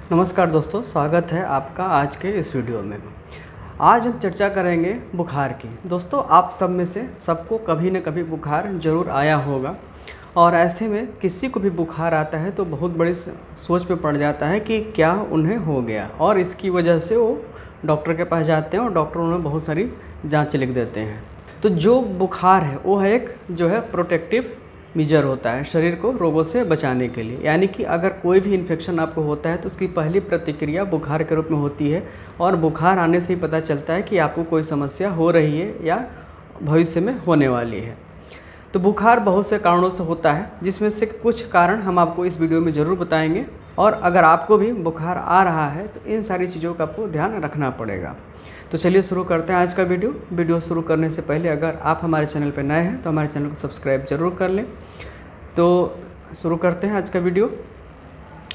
नमस्कार दोस्तों, स्वागत है आपका आज के इस वीडियो में। आज हम चर्चा करेंगे बुखार की। दोस्तों, आप सब में से सबको कभी न कभी बुखार ज़रूर आया होगा और ऐसे में किसी को भी बुखार आता है तो बहुत बड़ी सोच में पड़ जाता है कि क्या उन्हें हो गया, और इसकी वजह से वो डॉक्टर के पास जाते हैं और डॉक्टर उन्हें बहुत सारी जाँच लिख देते हैं। तो जो बुखार है वो है एक जो है प्रोटेक्टिव मेजर होता है शरीर को रोगों से बचाने के लिए। यानी कि अगर कोई भी इन्फेक्शन आपको होता है तो उसकी पहली प्रतिक्रिया बुखार के रूप में होती है, और बुखार आने से ही पता चलता है कि आपको कोई समस्या हो रही है या भविष्य में होने वाली है। तो बुखार बहुत से कारणों से होता है, जिसमें से कुछ कारण हम आपको इस वीडियो में ज़रूर बताएंगे, और अगर आपको भी बुखार आ रहा है तो इन सारी चीज़ों का आपको ध्यान रखना पड़ेगा। तो चलिए शुरू करते हैं आज का वीडियो शुरू करने से पहले अगर आप हमारे चैनल पर नए हैं तो हमारे चैनल को सब्सक्राइब जरूर कर लें। तो शुरू करते हैं आज का वीडियो।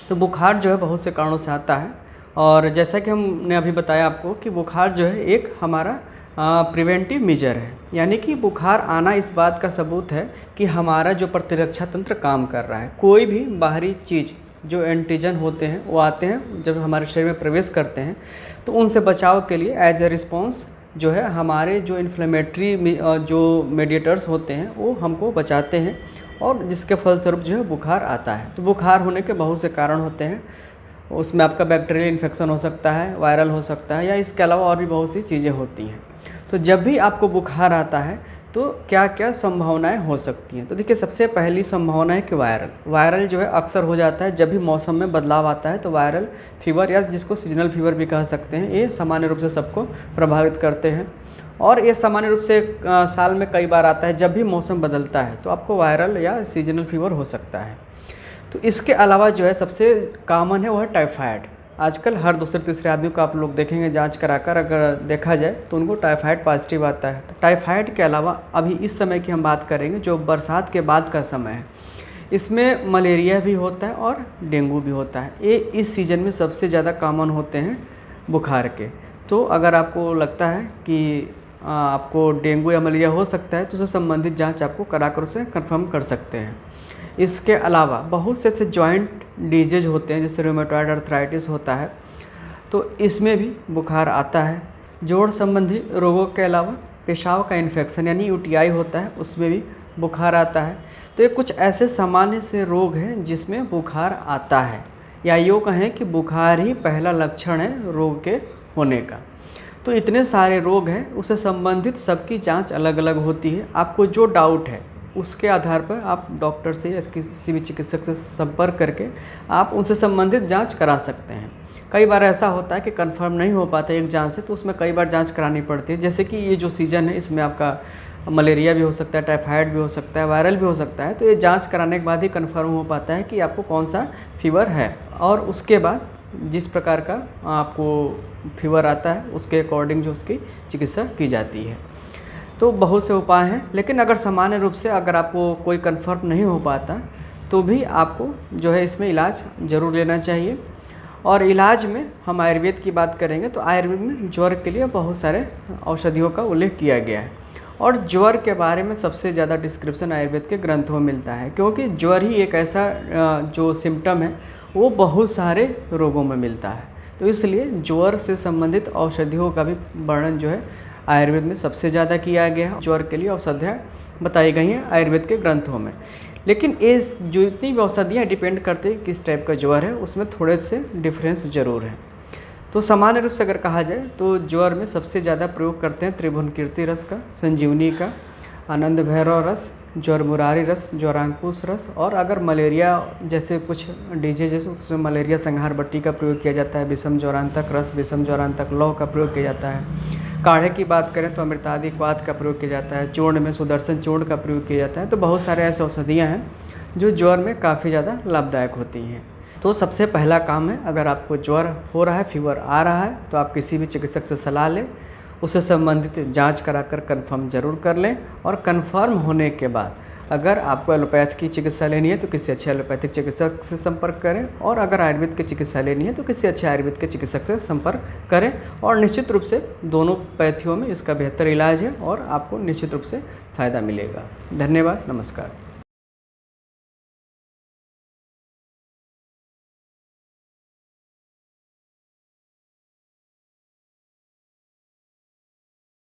तो बुखार जो है बहुत से कारणों से आता है, और जैसा कि हमने अभी बताया आपको कि बुखार जो है एक हमारा प्रिवेंटिव मेजर है। यानी कि बुखार आना इस बात का सबूत है कि हमारा जो प्रतिरक्षा तंत्र काम कर रहा है। कोई भी बाहरी चीज़ जो एंटीजन होते हैं वो आते हैं जब हमारे शरीर में प्रवेश करते हैं, तो उनसे बचाव के लिए एज ए रिस्पॉन्स जो है हमारे जो इन्फ्लेमेटरी जो मेडिएटर्स होते हैं वो हमको बचाते हैं, और जिसके फलस्वरूप जो है बुखार आता है। तो बुखार होने के बहुत से कारण होते हैं। उसमें आपका बैक्टीरियल इन्फेक्शन हो सकता है, वायरल हो सकता है, या इसके अलावा और भी बहुत सी चीज़ें होती हैं। तो जब भी आपको बुखार आता है तो क्या क्या संभावनाएं हो सकती हैं। तो देखिए, सबसे पहली संभावना है कि वायरल जो है अक्सर हो जाता है जब भी मौसम में बदलाव आता है। तो वायरल फीवर, या जिसको सीजनल फीवर भी कह सकते हैं, ये सामान्य रूप से सबको प्रभावित करते हैं, और ये सामान्य रूप से साल में कई बार आता है। जब भी मौसम बदलता है तो आपको वायरल या सीजनल फीवर हो सकता है। तो इसके अलावा जो है सबसे कॉमन है वो है टाइफाइड। आजकल हर दूसरे तीसरे आदमी को आप लोग देखेंगे जांच कराकर, अगर देखा जाए तो उनको टाइफाइड पॉजिटिव आता है। टाइफाइड के अलावा अभी इस समय की हम बात करेंगे जो बरसात के बाद का समय है, इसमें मलेरिया भी होता है और डेंगू भी होता है। ये इस सीज़न में सबसे ज़्यादा कॉमन होते हैं बुखार के। तो अगर आपको लगता है कि आपको डेंगू या मलेरिया हो सकता है तो उससे संबंधित जांच आपको कराकर उसे कंफर्म कर सकते हैं। इसके अलावा बहुत से ऐसे जॉइंट डिजीज होते हैं, जैसे रूमेटॉइड आर्थराइटिस होता है, तो इसमें भी बुखार आता है। जोड़ संबंधी रोगों के अलावा पेशाब का इन्फेक्शन यानी यूटीआई होता है, उसमें भी बुखार आता है। तो ये कुछ ऐसे सामान्य से रोग हैं जिसमें बुखार आता है, या यूँ कहें कि बुखार ही पहला लक्षण है रोग के होने का। तो इतने सारे रोग हैं, उससे संबंधित सबकी जांच अलग अलग होती है। आपको जो डाउट है उसके आधार पर आप डॉक्टर से या किसी भी चिकित्सक से संपर्क करके आप उनसे संबंधित जांच करा सकते हैं। कई बार ऐसा होता है कि कंफर्म नहीं हो पाता एक जांच से, तो उसमें कई बार जांच करानी पड़ती है। जैसे कि ये जो सीज़न है इसमें आपका मलेरिया भी हो सकता है, टाइफाइड भी हो सकता है, वायरल भी हो सकता है। तो ये जाँच कराने के बाद ही कन्फर्म हो पाता है कि आपको कौन सा फीवर है, और उसके बाद जिस प्रकार का आपको फीवर आता है उसके अकॉर्डिंग जो उसकी चिकित्सा की जाती है। तो बहुत से उपाय हैं, लेकिन अगर सामान्य रूप से अगर आपको कोई कंफर्म नहीं हो पाता तो भी आपको जो है इसमें इलाज ज़रूर लेना चाहिए। और इलाज में हम आयुर्वेद की बात करेंगे तो आयुर्वेद में ज्वर के लिए बहुत सारे औषधियों का उल्लेख किया गया है, और ज्वर के बारे में सबसे ज़्यादा डिस्क्रिप्शन आयुर्वेद के ग्रंथों में मिलता है, क्योंकि ज्वर ही एक ऐसा जो सिम्टम है वो बहुत सारे रोगों में मिलता है। तो इसलिए ज्वर से संबंधित औषधियों का भी वर्णन जो है आयुर्वेद में सबसे ज़्यादा किया गया है। ज्वर के लिए औषधियाँ बताई गई हैं आयुर्वेद के ग्रंथों में, लेकिन इस जो इतनी भी औषधियाँ डिपेंड करते हैं किस टाइप का ज्वर है, उसमें थोड़े से डिफरेंस ज़रूर है। तो सामान्य रूप से अगर कहा जाए तो ज्वर में सबसे ज़्यादा प्रयोग करते हैं त्रिभुवन कीर्ति रस का, संजीवनी का, आनंद भैरव रस, ज्वर मुरारी रस, ज्वरांकुश रस, और अगर मलेरिया जैसे कुछ डिजीज है उसमें मलेरिया संहार बट्टी का प्रयोग किया जाता है, विषम ज्वरांतक रस, विषम ज्वरांतक लौह का प्रयोग किया जाता है। काढ़े की बात करें तो अमृतादि क्वाथ का प्रयोग किया जाता है। चूर्ण में सुदर्शन चूर्ण का प्रयोग किया जाता है। तो बहुत सारे ऐसे औषधियाँ हैं जो ज्वर में काफ़ी ज़्यादा लाभदायक होती हैं। तो सबसे पहला काम है, अगर आपको ज्वर हो रहा है, फीवर आ रहा है, तो आप किसी भी चिकित्सक से सलाह लें, उससे संबंधित जांच कराकर कंफर्म ज़रूर कर लें, और कंफर्म होने के बाद अगर आपको एलोपैथ की चिकित्सा लेनी है तो किसी अच्छे एलोपैथिक चिकित्सक से संपर्क करें, और अगर आयुर्वेद की चिकित्सा लेनी है तो किसी अच्छे आयुर्वेद के चिकित्सक से संपर्क करें। और निश्चित रूप से दोनों पैथियों में इसका बेहतर इलाज है और आपको निश्चित रूप से फ़ायदा मिलेगा। धन्यवाद, नमस्कार।